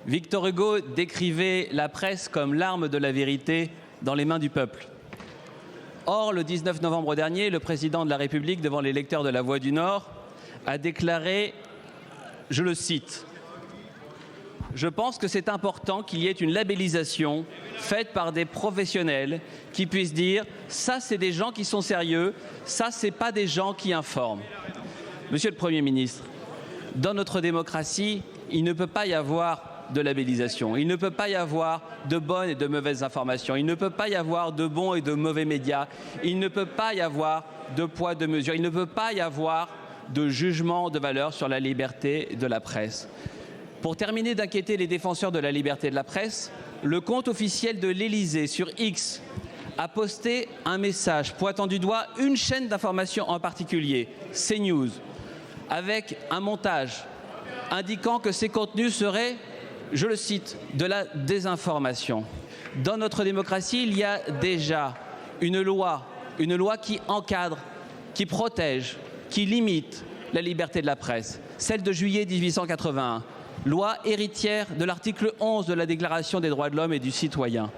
Victor Hugo décrivait la presse comme l'arme de la vérité dans les mains du peuple. Or, le 19 novembre dernier, le président de la République, devant les lecteurs de La Voix du Nord, a déclaré, je le cite, « Je pense que c'est important qu'il y ait une labellisation faite par des professionnels qui puissent dire « ça, c'est des gens qui sont sérieux, ça, c'est pas des gens qui informent ». Monsieur le Premier ministre, dans notre démocratie, il ne peut pas y avoir de labellisation. Il ne peut pas y avoir de bonnes et de mauvaises informations. Il ne peut pas y avoir de bons et de mauvais médias. Il ne peut pas y avoir de poids, de mesure. Il ne peut pas y avoir de jugement de valeur sur la liberté de la presse. Pour terminer d'inquiéter les défenseurs de la liberté de la presse, le compte officiel de l'Élysée sur X a posté un message pointant du doigt une chaîne d'information en particulier, CNews, avec un montage indiquant que ces contenus seraient, je le cite, de la désinformation. Dans notre démocratie, il y a déjà une loi qui encadre, qui protège, qui limite la liberté de la presse, celle de juillet 1881, loi héritière de l'article 11 de la Déclaration des droits de l'homme et du citoyen.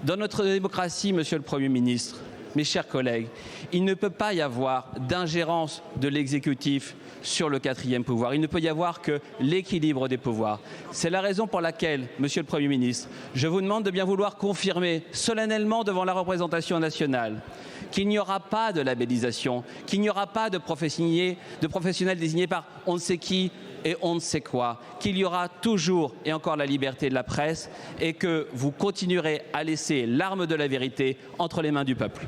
Dans notre démocratie, Monsieur le Premier ministre, mes chers collègues, il ne peut pas y avoir d'ingérence de l'exécutif sur le quatrième pouvoir. Il ne peut y avoir que l'équilibre des pouvoirs. C'est la raison pour laquelle, Monsieur le Premier ministre, je vous demande de bien vouloir confirmer solennellement devant la représentation nationale qu'il n'y aura pas de labellisation, qu'il n'y aura pas de professionnels désignés par on ne sait qui et on ne sait quoi, qu'il y aura toujours et encore la liberté de la presse et que vous continuerez à laisser l'arme de la vérité entre les mains du peuple.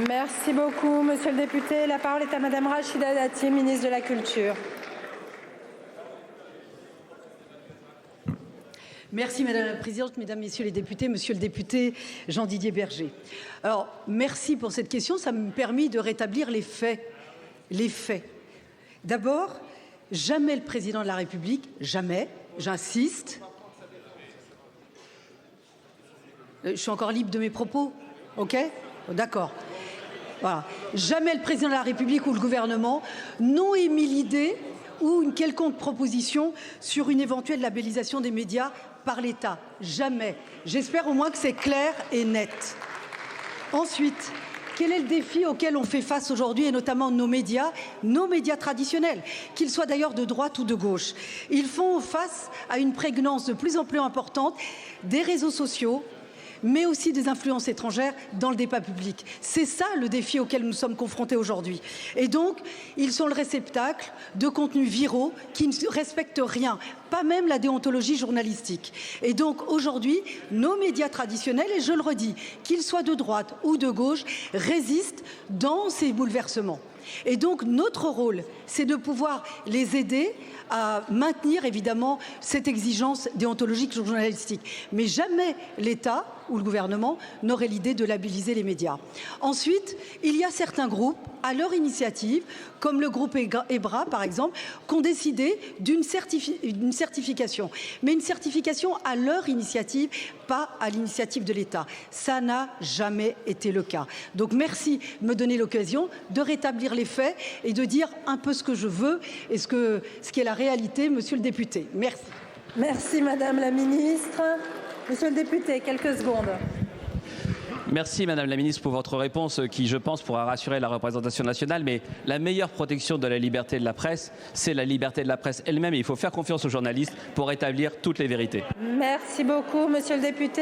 Merci beaucoup, monsieur le député. La parole est à madame Rachida Dati, ministre de la Culture. Merci Madame la Présidente, Mesdames, Messieurs les députés, Monsieur le député Jean-Didier Berger. Alors, merci pour cette question, ça me permet de rétablir les faits. Les faits. D'abord, jamais le Président de la République, jamais, j'insiste. Je suis encore libre de mes propos, ok ? D'accord. Voilà. Jamais le Président de la République ou le gouvernement n'ont émis l'idée ou une quelconque proposition sur une éventuelle labellisation des médias par l'État. Jamais. J'espère au moins que c'est clair et net. Ensuite, quel est le défi auquel on fait face aujourd'hui, et notamment nos médias traditionnels, qu'ils soient d'ailleurs de droite ou de gauche? Ils font face à une prégnance de plus en plus importante des réseaux sociaux, mais aussi des influences étrangères dans le débat public. C'est ça le défi auquel nous sommes confrontés aujourd'hui. Et donc, ils sont le réceptacle de contenus viraux qui ne respectent rien, pas même la déontologie journalistique. Et donc, aujourd'hui, nos médias traditionnels, et je le redis, qu'ils soient de droite ou de gauche, résistent dans ces bouleversements. Et donc, notre rôle, c'est de pouvoir les aider à maintenir, évidemment, cette exigence déontologique journalistique. Mais jamais l'État ou le gouvernement n'aurait l'idée de labelliser les médias. Ensuite, il y a certains groupes, à leur initiative, comme le groupe EBRA, par exemple, qui ont décidé d'une certification. Mais une certification à leur initiative, pas à l'initiative de l'État. Ça n'a jamais été le cas. Donc merci de me donner l'occasion de rétablir les faits et de dire un peu ce que je veux et ce qui est la réalité, monsieur le député. Merci. Merci, madame la ministre. Monsieur le député, quelques secondes. Merci Madame la Ministre pour votre réponse qui, je pense, pourra rassurer la représentation nationale. Mais la meilleure protection de la liberté de la presse, c'est la liberté de la presse elle-même. Et il faut faire confiance aux journalistes pour établir toutes les vérités. Merci beaucoup, monsieur le député.